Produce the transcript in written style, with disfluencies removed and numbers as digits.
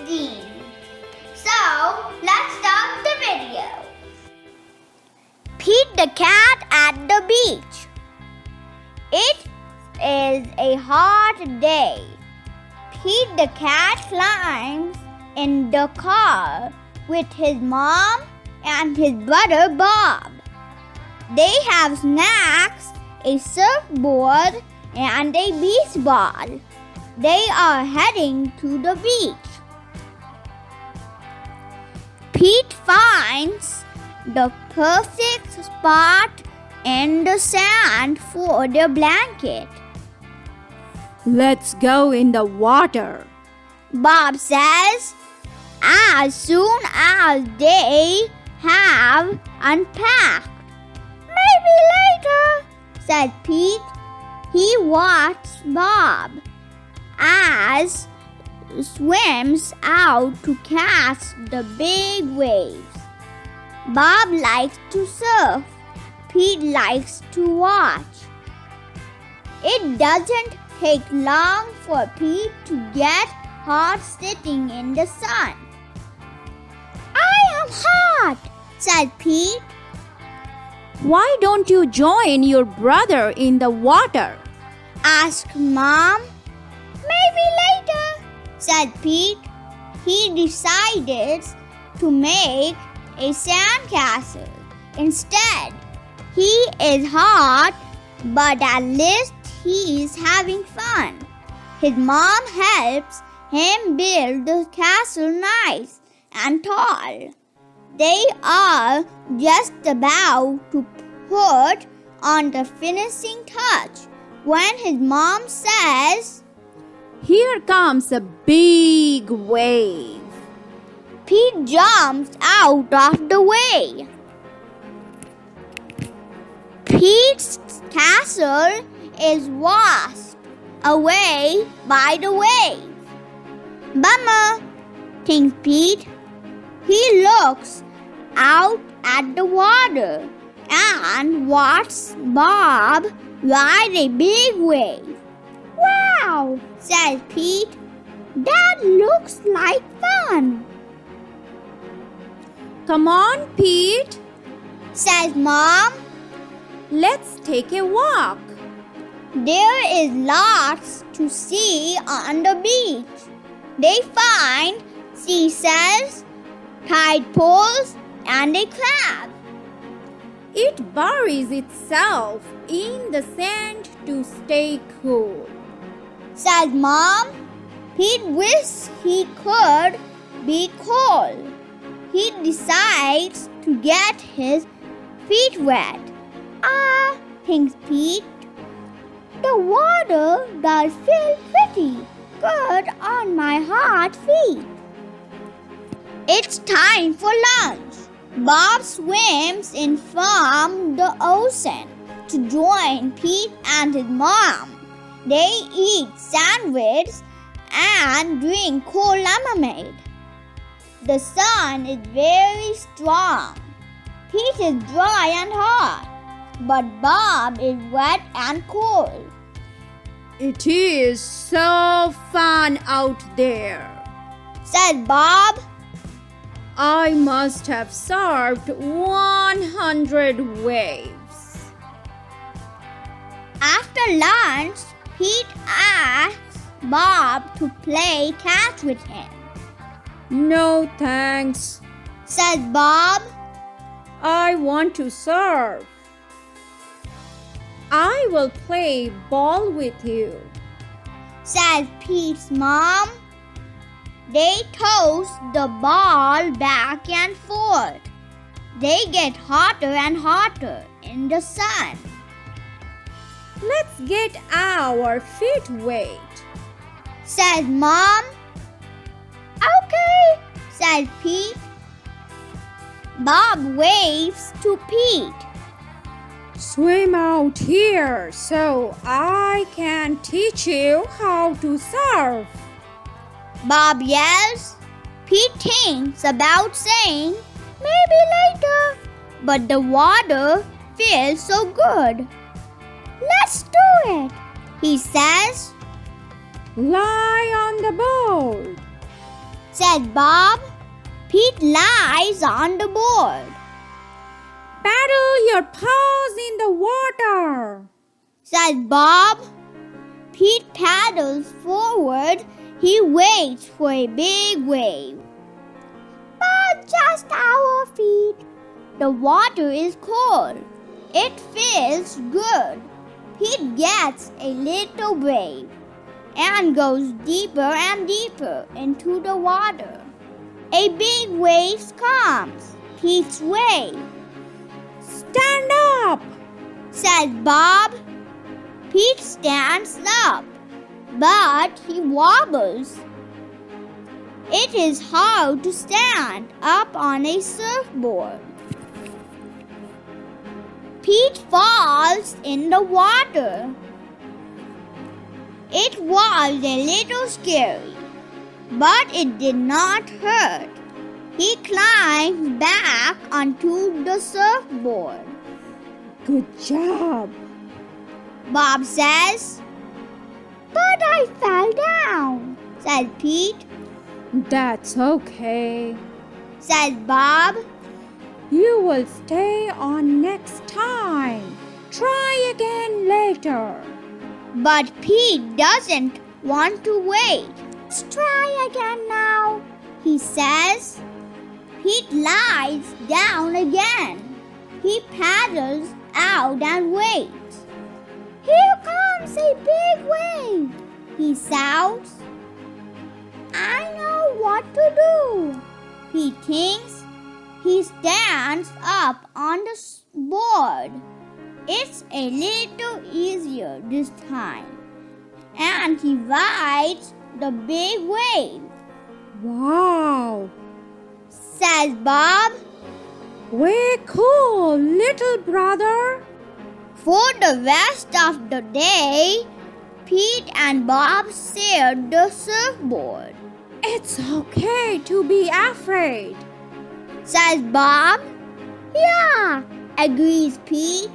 interesting. So, let's start the video. Pete the cat at the beach. It is a hot day. Pete the cat climbs in the car with his mom and his brother Bob. They have snacks, a surfboard, and a baseball. They are heading to the beach. Pete finds the perfect spot in the sand for the blanket. Let's go in the water, Bob says, as soon as they have unpacked. Maybe later, said Pete. He watched Bob as he swims out to catch the big waves. Bob likes to surf. Pete likes to watch. It doesn't take long for Pete to get hot sitting in the sun. I am hot, said Pete. Why don't you join your brother in the water? Asked Mom. Maybe later, said Pete. He decided to make a sandcastle instead. He is hot, but at least he is having fun. His mom helps him build the castle nice and tall. They are just about to put on the finishing touch when his mom says, Here comes a big wave. Pete jumps out of the way. Pete's castle is washed away by the wave. Bummer, thinks Pete. He looks out at the water and watches Bob ride a big wave. Wow, says Pete. That looks like fun. Come on, Pete, says Mom. let's take a walk. There is lots to see on the beach. They find seashells, tide poles, and a crab. It buries itself in the sand to stay cool, says Mom. Pete wishes he could be cold. He decides to get his feet wet. Thinks Pete. The water does feel pretty good on my hot feet. It's time for lunch. Bob swims in from the ocean to join Pete and his mom. They eat sandwiches and drink cold lemonade. The sun is very strong. Pete is dry and hot, but Bob is wet and cold. It is so fun out there, said Bob. I must have surfed 100 waves. After lunch, Pete asks Bob to play catch with him. No thanks, says Bob. I want to surf. I will play ball with you, says Pete's mom. They toss the ball back and forth. They get hotter and hotter in the sun. Let's get our feet wet, says Mom. Okay, says Pete. Bob waves to Pete. Swim out here so I can teach you how to surf, Bob yells. Pete thinks about saying, maybe later, but the water feels so good. Let's do it, he says. Lie on the board, said Bob. Pete lies on the board, Paddle your paws in the water, said Bob. Pete paddles forward. He waits for a big wave. But just our feet. The water is cold. It feels good. Pete gets a little brave and goes deeper and deeper into the water. A big wave comes Pete's way. Stand up, said Bob. Pete stands up, but he wobbles. It is hard to stand up on a surfboard. Pete falls in the water. It was a little scary, but it did not hurt. He climbs back onto the surfboard. Good job, Bob says. But I fell down, said Pete. That's okay. Said Bob. You will stay on next time. Try again later. But Pete doesn't want to wait. Let's try again now, he says. Pete lies down again. He paddles out and waits. Here comes a big wave, he shouts. I know what to do, Pete thinks. He stands up on the board. It's a little easier this time. And he rides the big wave. Wow, Says Bob. way cool, little brother. For the rest of the day, Pete and Bob shared the surfboard. It's okay to be afraid. Says Bob. Yeah, agrees Pete.